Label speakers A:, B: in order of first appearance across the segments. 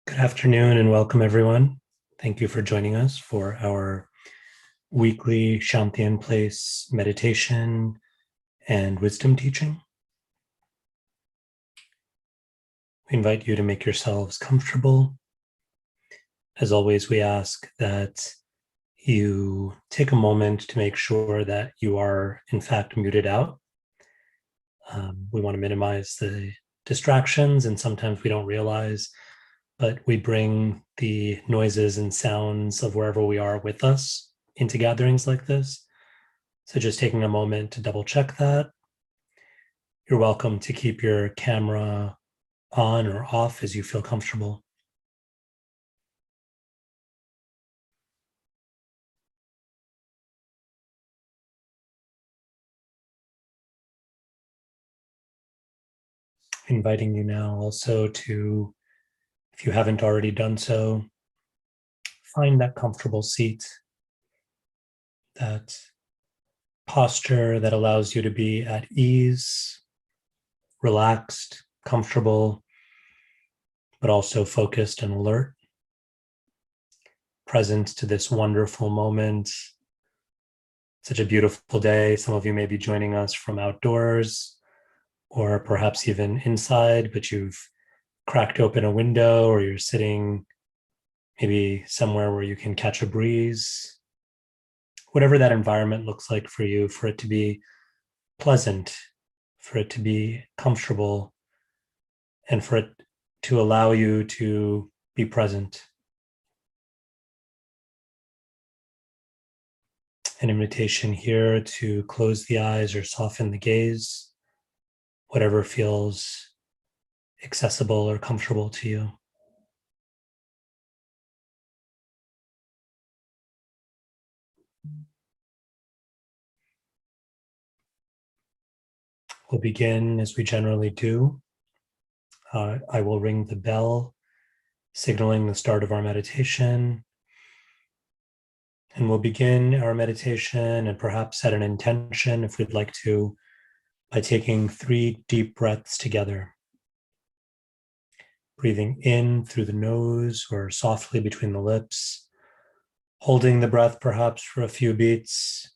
A: Good afternoon and welcome, everyone. Thank you for joining us for our weekly Shanti in Place meditation and wisdom teaching. We invite you to make yourselves comfortable. As always, we ask that you take a moment to make sure that you are, in fact, muted out. We want to minimize the distractions, and sometimes we don't realize, but we bring the noises and sounds of wherever we are with us into gatherings like this. So just taking a moment to double check that. You're welcome to keep your camera on or off as you feel comfortable. Inviting you now also to, if you haven't already done so, find that comfortable seat, that posture that allows you to be at ease, relaxed, comfortable, but also focused and alert, present to this wonderful moment. Such a beautiful day. Some of you may be joining us from outdoors or perhaps even inside, but you've cracked open a window or you're sitting maybe somewhere where you can catch a breeze. Whatever that environment looks like for you, for it to be pleasant, for it to be comfortable, and for it to allow you to be present. An invitation here to close the eyes or soften the gaze, whatever feels accessible or comfortable to you. We'll begin as we generally do. I will ring the bell, signaling the start of our meditation. And we'll begin our meditation and perhaps set an intention if we'd like to by taking 3 deep breaths together. Breathing in through the nose or softly between the lips, holding the breath perhaps for a few beats,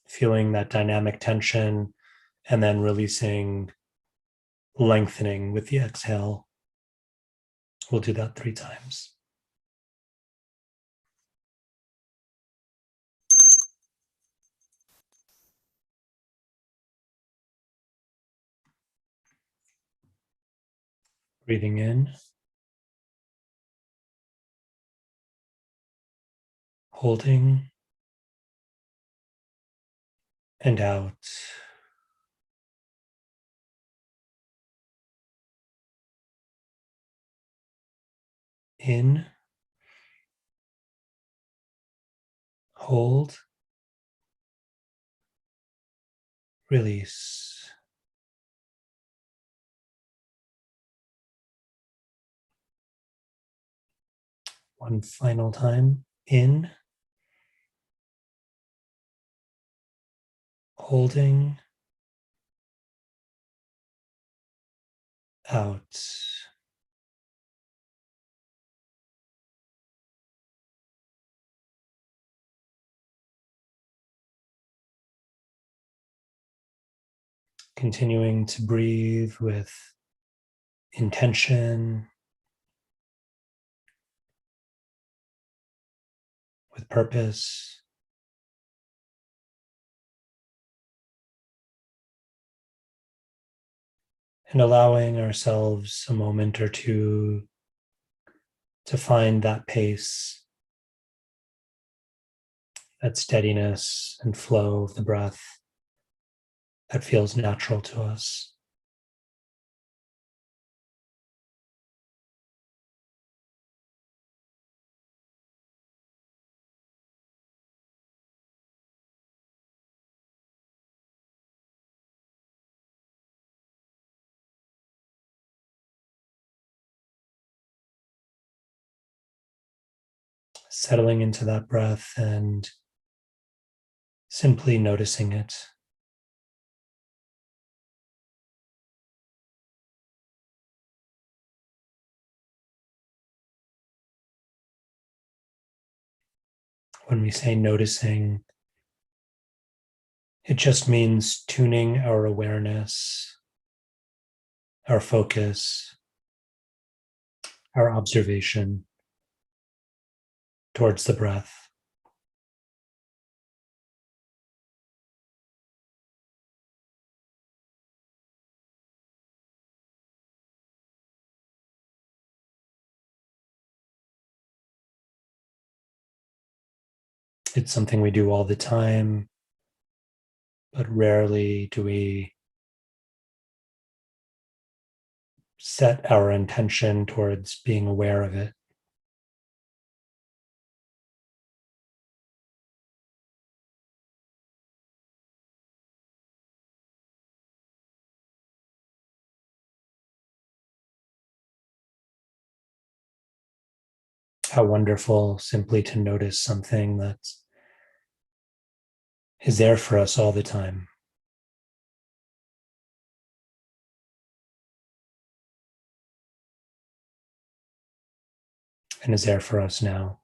A: feeling that dynamic tension, and then releasing, lengthening with the exhale. We'll do that 3 times. Breathing in, holding, and out. In, hold, release. One final time. In, holding, out. Continuing to breathe with intention, with purpose. And allowing ourselves a moment or two to find that pace, that steadiness and flow of the breath that feels natural to us. Settling into that breath and simply noticing it. When we say noticing, it just means tuning our awareness, our focus, our observation towards the breath. It's something we do all the time, but rarely do we set our intention towards being aware of it. How wonderful simply to notice something that is there for us all the time and is there for us now.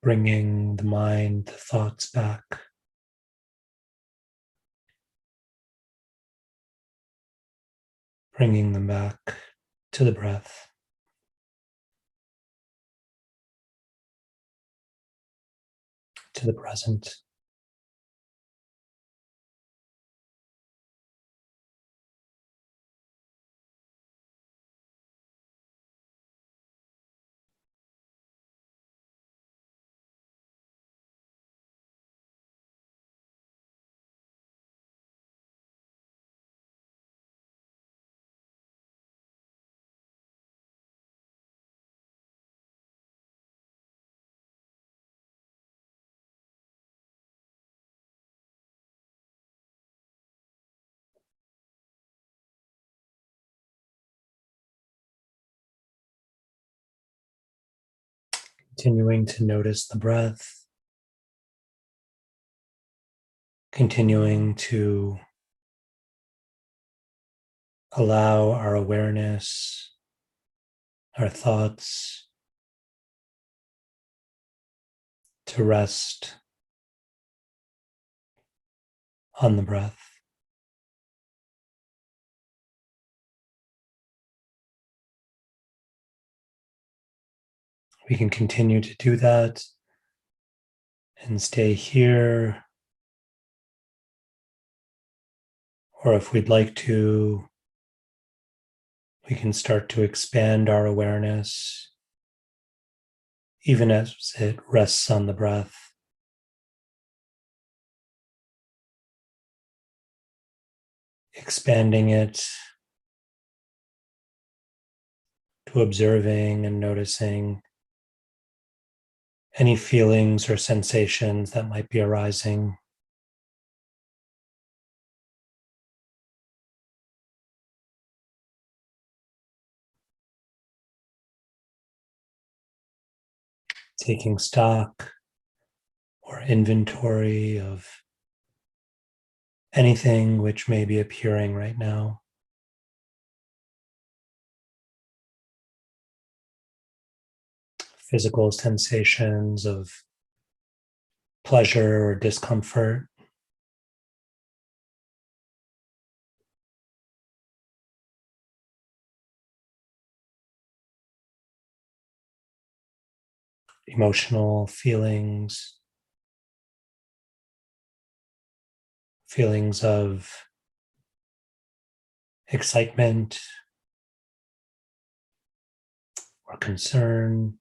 A: Bringing the mind, the thoughts back, bringing them back to the breath, to the present. Continuing to notice the breath, continuing to allow our awareness, our thoughts to rest on the breath. We can continue to do that and stay here, or if we'd like to, we can start to expand our awareness, even as it rests on the breath, expanding it to observing and noticing any feelings or sensations that might be arising. Taking stock or inventory of anything which may be appearing right now. Physical sensations of pleasure or discomfort, emotional feelings, feelings of excitement or concern,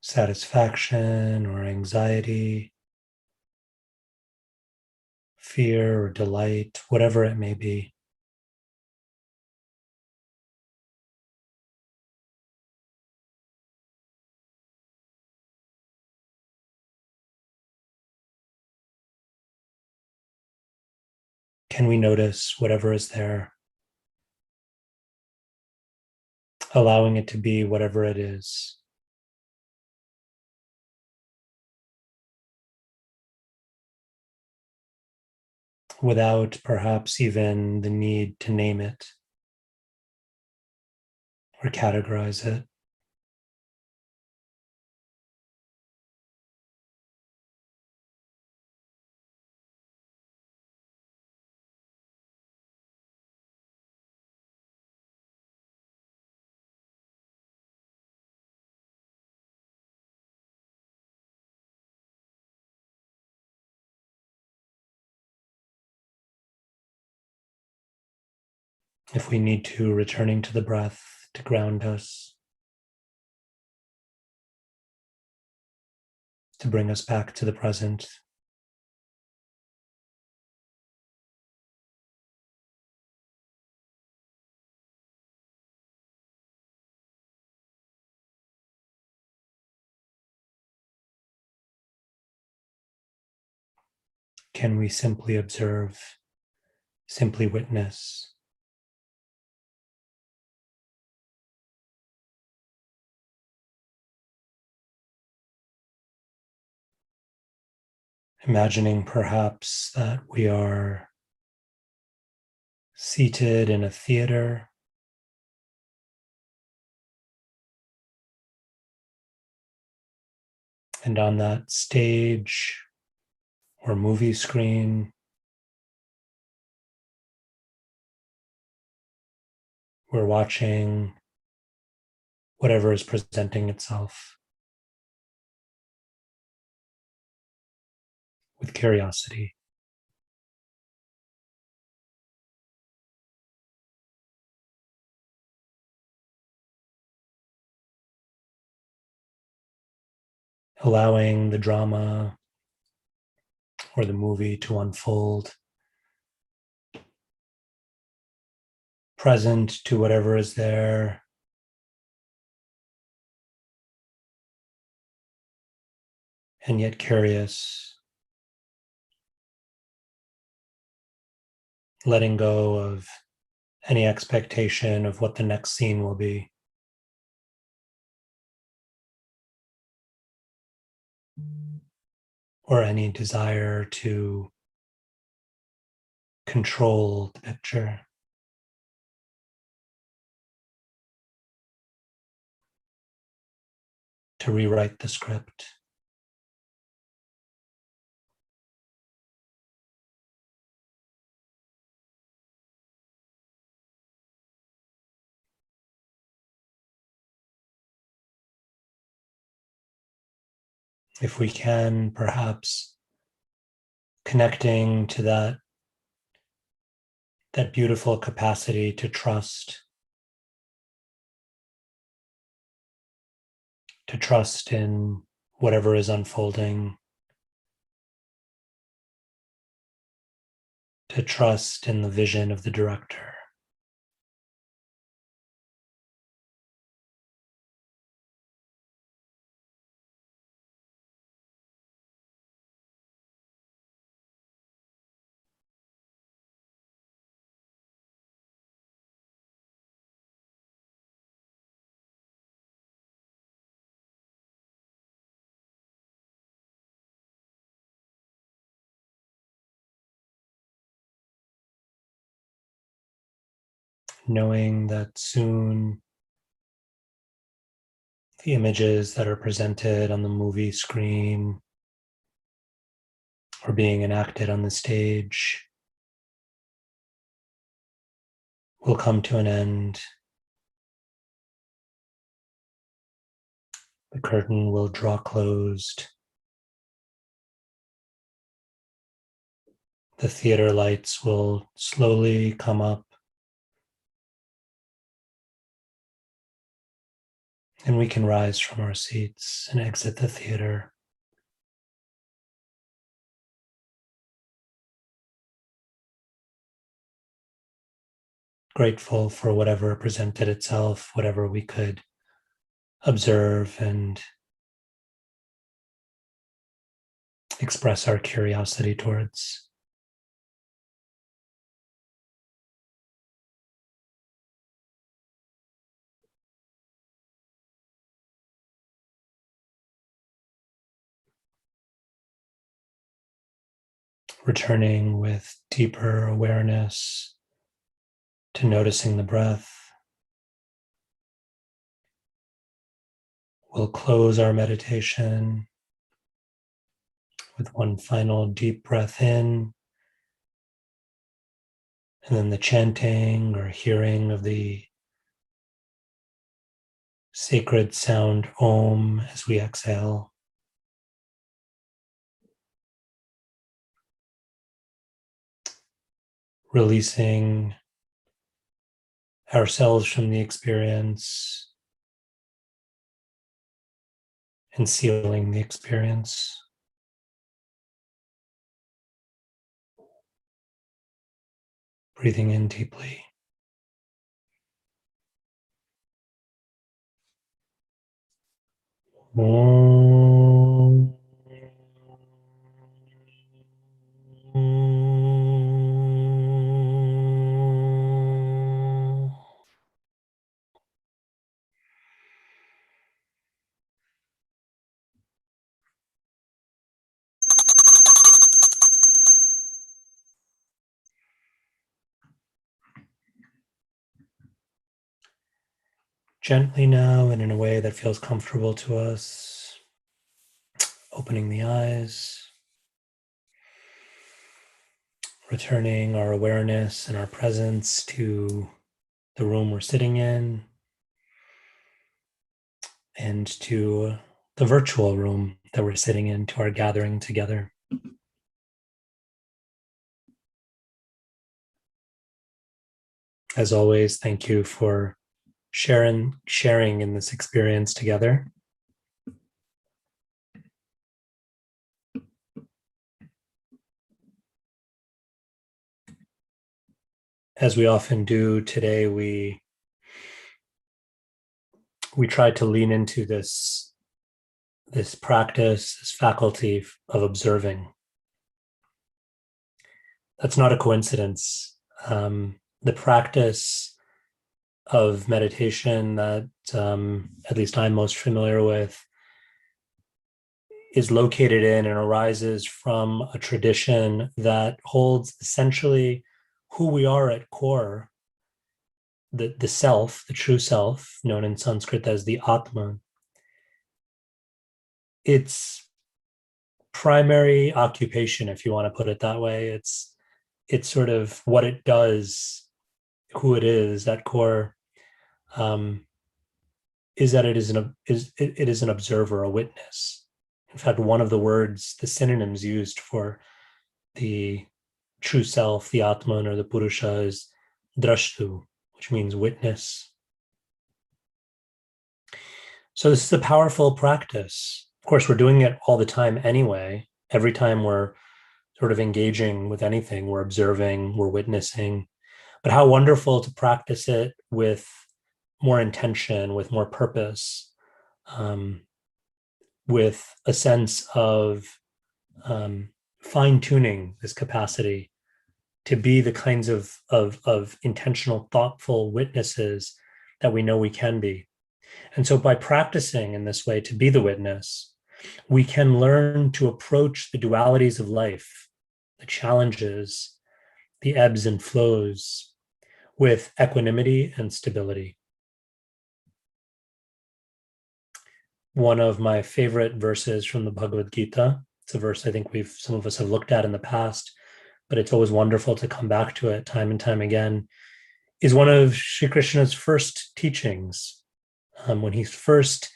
A: satisfaction or anxiety, fear or delight, whatever it may be. Can we notice whatever is there, allowing it to be whatever it is, without perhaps even the need to name it or categorize it? If we need to, returning to the breath to ground us, to bring us back to the present. Can we simply observe, simply witness? Imagining perhaps that we are seated in a theater, and on that stage or movie screen, we're watching whatever is presenting itself with curiosity. Allowing the drama or the movie to unfold, present to whatever is there, and yet curious, letting go of any expectation of what the next scene will be. Or any desire to control the picture, to rewrite the script. If we can, perhaps connecting to that beautiful capacity to trust in whatever is unfolding, to trust in the vision of the director. Knowing that soon the images that are presented on the movie screen or being enacted on the stage will come to an end. The curtain will draw closed. The theater lights will slowly come up, and we can rise from our seats and exit the theater. Grateful for whatever presented itself, whatever we could observe and express our curiosity towards. Returning with deeper awareness to noticing the breath. We'll close our meditation with one final deep breath in, and then the chanting or hearing of the sacred sound Om as we exhale. Releasing ourselves from the experience and sealing the experience. Breathing in deeply. Om. Gently now, and in a way that feels comfortable to us, opening the eyes, returning our awareness and our presence to the room we're sitting in and to the virtual room that we're sitting in, to our gathering together. As always, thank you for sharing in this experience together. As we often do today, we try to lean into this practice, this faculty of observing. That's not a coincidence. The practice of meditation that at least I'm most familiar with is located in and arises from a tradition that holds essentially who we are at core, the self, the true self, known in Sanskrit as the Atman. Its primary occupation, if you want to put it that way, it's sort of what it does, who it is at core, is that it is an observer, a witness. In fact, one of the words, the synonyms used for the true self, the Atman or the Purusha, is drashtu, which means witness. So this is a powerful practice. Of course, we're doing it all the time anyway. Every time we're sort of engaging with anything, we're observing, we're witnessing. But how wonderful to practice it with more intention, with more purpose, with a sense of fine-tuning this capacity to be the kinds of intentional, thoughtful witnesses that we know we can be. And so by practicing in this way to be the witness, we can learn to approach the dualities of life, the challenges, the ebbs and flows, with equanimity and stability. One of my favorite verses from the Bhagavad Gita, it's a verse I think some of us have looked at in the past, but it's always wonderful to come back to it time and time again, is one of Sri Krishna's first teachings, when he's first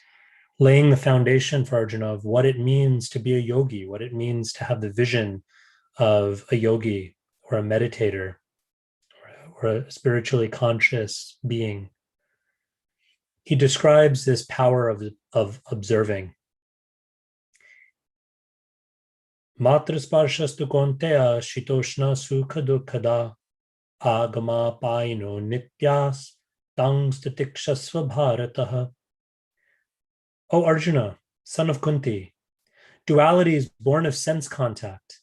A: laying the foundation for Arjuna of what it means to be a yogi, what it means to have the vision of a yogi or a meditator or a spiritually conscious being. He describes this power of observing. Matrasparshastu konteya shitoshna sukha dukkada agama paino nityas tang statikshasva bharataha. O Arjuna, son of Kunti, duality is born of sense contact,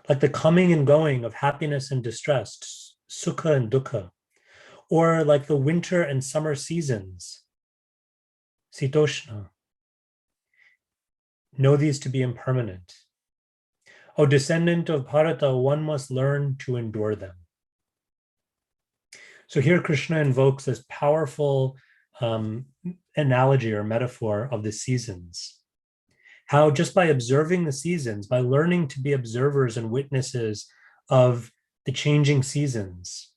A: like the coming and going of happiness and distress, sukha and dukkha, or like the winter and summer seasons, sitoshna. Know these to be impermanent. O descendant of Bharata, one must learn to endure them. So here Krishna invokes this powerful analogy or metaphor of the seasons. How just by observing the seasons, by learning to be observers and witnesses of the changing seasons,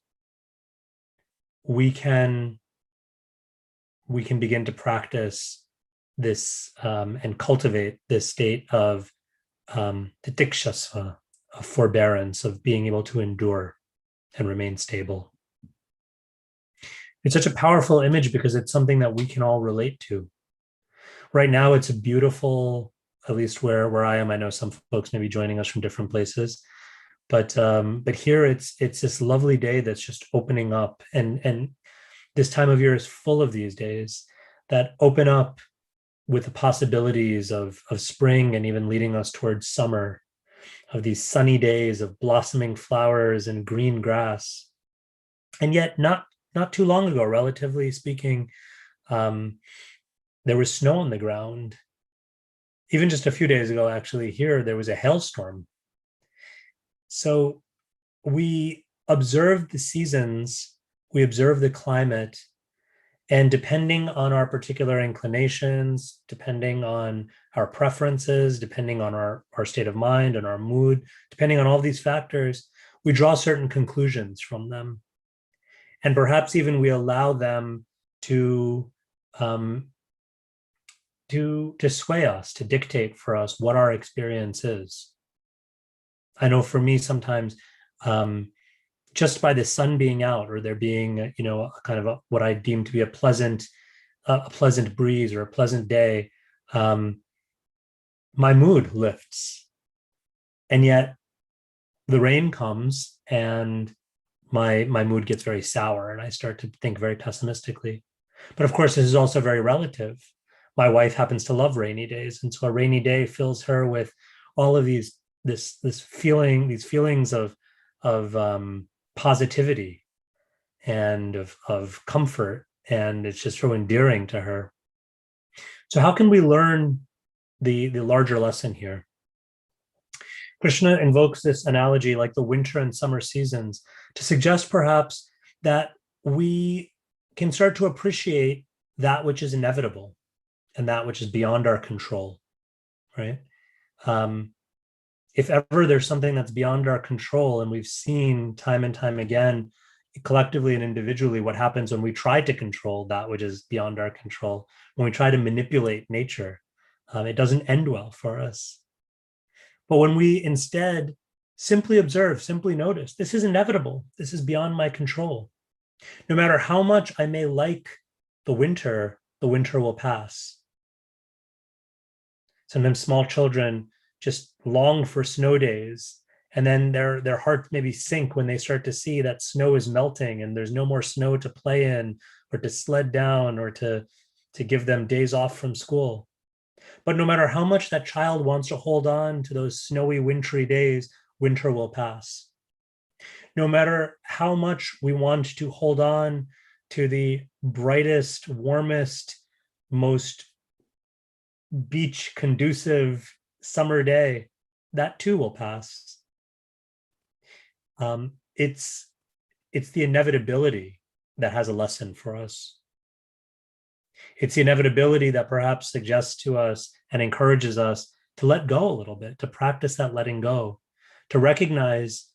A: we can begin to practice this and cultivate this state of titikshasva, of forbearance, of being able to endure and remain stable. It's such a powerful image because it's something that we can all relate to. Right now, it's a beautiful, at least where I am. I know some folks may be joining us from different places, but here it's this lovely day that's just opening up, and this time of year is full of these days that open up with the possibilities of spring and even leading us towards summer, of these sunny days of blossoming flowers and green grass. And yet not too long ago, relatively speaking, there was snow on the ground. Even just a few days ago, actually, here, there was a hailstorm. So we observe the seasons, we observe the climate, and depending on our particular inclinations, depending on our preferences, depending on our state of mind and our mood, depending on all these factors, we draw certain conclusions from them. And perhaps even we allow them to sway us, to dictate for us what our experience is. I know for me, sometimes just by the sun being out, or there being, what I deem to be a pleasant breeze or a pleasant day, my mood lifts. And yet the rain comes and my mood gets very sour and I start to think very pessimistically. But of course, this is also very relative. My wife happens to love rainy days, and so a rainy day fills her with all of these feelings of positivity and of comfort, and it's just so endearing to her. So how can we learn the larger lesson here? Krishna invokes this analogy, like the winter and summer seasons, to suggest perhaps that we can start to appreciate that which is inevitable and that which is beyond our control, right? If ever there's something that's beyond our control, and we've seen time and time again, collectively and individually, what happens when we try to control that which is beyond our control, when we try to manipulate nature, it doesn't end well for us. But when we instead simply observe, simply notice, this is inevitable, this is beyond my control. No matter how much I may like the winter will pass. Sometimes small children just long for snow days, and then their hearts maybe sink when they start to see that snow is melting and there's no more snow to play in or to sled down or to give them days off from school. But no matter how much that child wants to hold on to those snowy, wintry days, winter will pass. No matter how much we want to hold on to the brightest, warmest, most beach conducive summer day, that too will pass. It's the inevitability that has a lesson for us. It's the inevitability that perhaps suggests to us and encourages us to let go a little bit, to practice that letting go, to recognize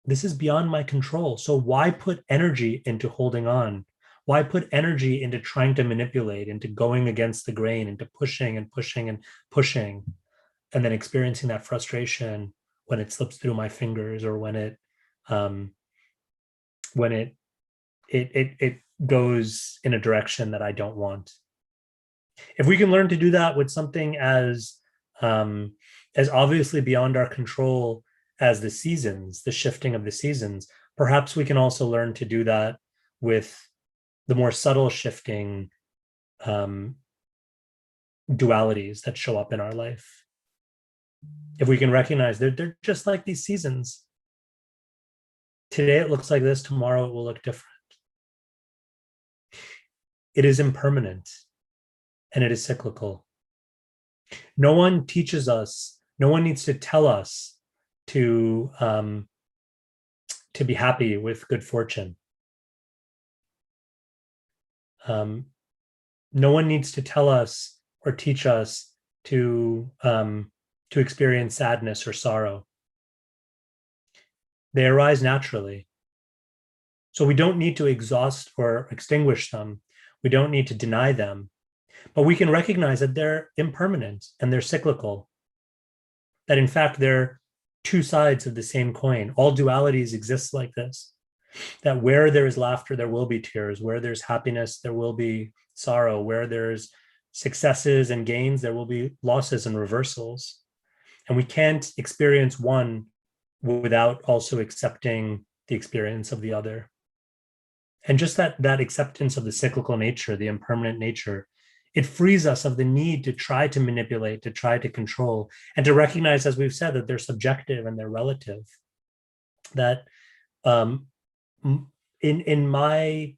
A: this is beyond my control. So why put energy into holding on? Why put energy into trying to manipulate, into going against the grain, into pushing and pushing and pushing, and then experiencing that frustration when it slips through my fingers, or um, when it goes in a direction that I don't want. If we can learn to do that with something um, as obviously beyond our control as the seasons, the shifting of the seasons, perhaps we can also learn to do that with the more subtle shifting um, dualities that show up in our life. If we can recognize they're just like these seasons. Today it looks like this, tomorrow it will look different. It is impermanent and it is cyclical. No one teaches us, no one needs to tell us to be happy with good fortune. No one needs to tell us or teach us to experience sadness or sorrow. They arise naturally. So we don't need to exhaust or extinguish them. We don't need to deny them, but we can recognize that they're impermanent and they're cyclical. That in fact, they're two sides of the same coin. All dualities exist like this. That where there is laughter, there will be tears. Where there's happiness, there will be sorrow. Where there's successes and gains, there will be losses and reversals. And we can't experience one without also accepting the experience of the other. And just that acceptance of the cyclical nature, the impermanent nature, it frees us of the need to try to manipulate, to try to control, and to recognize, as we've said, that they're subjective and they're relative. That in my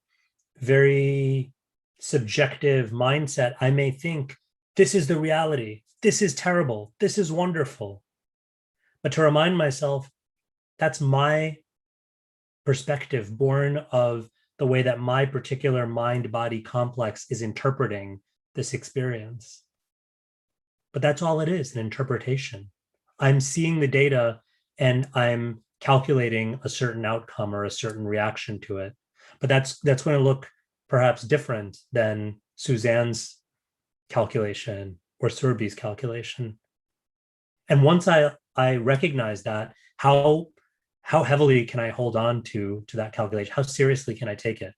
A: very subjective mindset, I may think, this is the reality, this is terrible, this is wonderful. But to remind myself, that's my perspective born of the way that my particular mind-body complex is interpreting this experience. But that's all it is, an interpretation. I'm seeing the data and I'm calculating a certain outcome or a certain reaction to it. But that's going to look perhaps different than Suzanne's calculation or Surbi's calculation. And once I recognize that, how heavily can I hold on to that calculation? How seriously can I take it?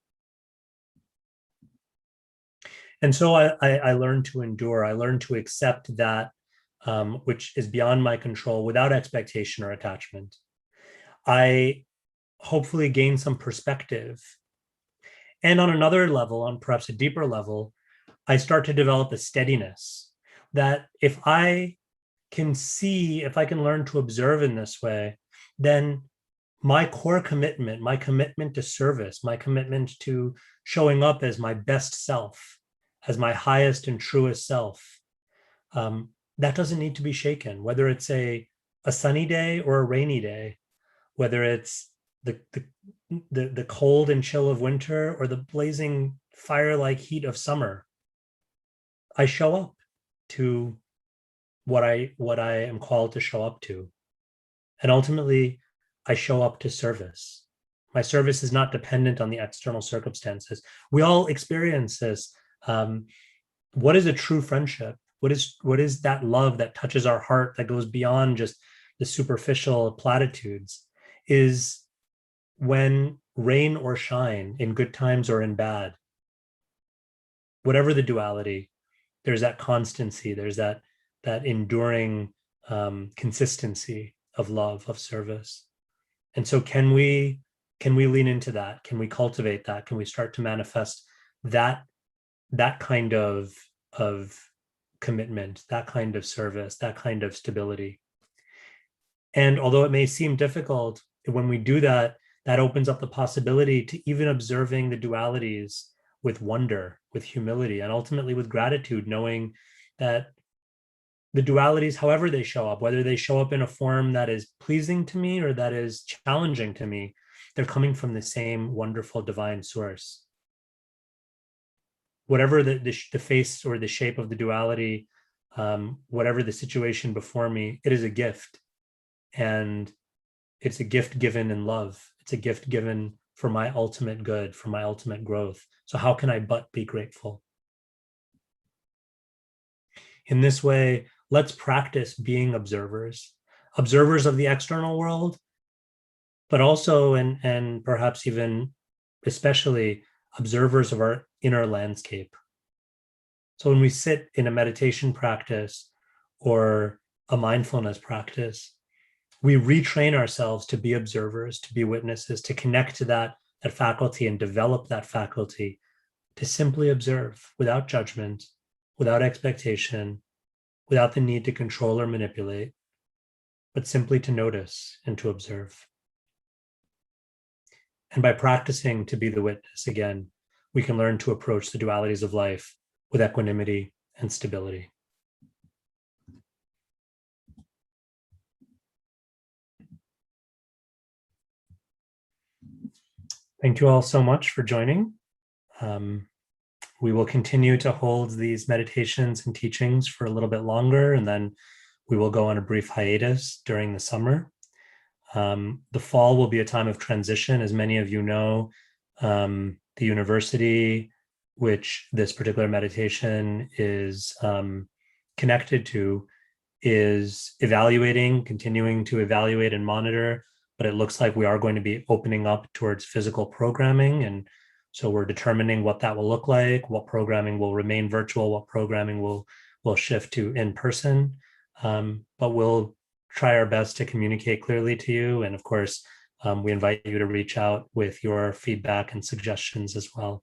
A: And so I learned to endure. I learned to accept that which is beyond my control without expectation or attachment. I hopefully gain some perspective. And on another level, on perhaps a deeper level, I start to develop a steadiness that if I can see, if I can learn to observe in this way, then my core commitment, my commitment to service, my commitment to showing up as my best self, as my highest and truest self, that doesn't need to be shaken, whether it's a sunny day or a rainy day, whether it's the cold and chill of winter or the blazing fire-like heat of summer. I show up to what I am called to show up to. And ultimately, I show up to service. My service is not dependent on the external circumstances. We all experience this. What is a true friendship? What is that love that touches our heart, that goes beyond just the superficial platitudes? Is when rain or shine, in good times or in bad, whatever the duality, there's that constancy, there's that enduring consistency of love, of service. And so can we lean into that? Can we cultivate that? Can we start to manifest that kind of commitment, that kind of service, that kind of stability? And although it may seem difficult, when we do that, that opens up the possibility to even observing the dualities with wonder, with humility, and ultimately with gratitude, knowing that the dualities, however they show up, whether they show up in a form that is pleasing to me or that is challenging to me, they're coming from the same wonderful divine source. Whatever the face or the shape of the duality, whatever the situation before me, it is a gift. And it's a gift given in love. It's a gift given for my ultimate good, for my ultimate growth. So how can I but be grateful? In this way, let's practice being observers. observers of the external world, but also, and perhaps even especially, observers of our inner landscape. So when we sit in a meditation practice or a mindfulness practice, we retrain ourselves to be observers, to be witnesses, to connect to that faculty and develop that faculty to simply observe without judgment, without expectation, without the need to control or manipulate, but simply to notice and to observe. And by practicing to be the witness again, we can learn to approach the dualities of life with equanimity and stability. Thank you all so much for joining. We will continue to hold these meditations and teachings for a little bit longer, and then we will go on a brief hiatus during the summer. The fall will be a time of transition. As many of you know, the university which this particular meditation is connected to is continuing to evaluate and monitor, but it looks like we are going to be opening up towards physical programming. And so we're determining what that will look like, what programming will remain virtual, what programming will shift to in person. But we'll try our best to communicate clearly to you. And of course, we invite you to reach out with your feedback and suggestions as well.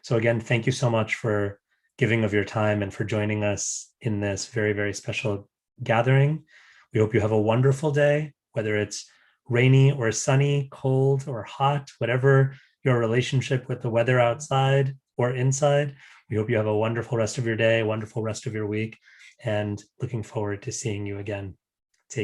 A: So again, thank you so much for giving of your time and for joining us in this very, very special gathering. We hope you have a wonderful day, whether it's rainy or sunny, cold or hot, whatever your relationship with the weather outside or inside. We hope you have a wonderful rest of your day, a wonderful rest of your week, and looking forward to seeing you again.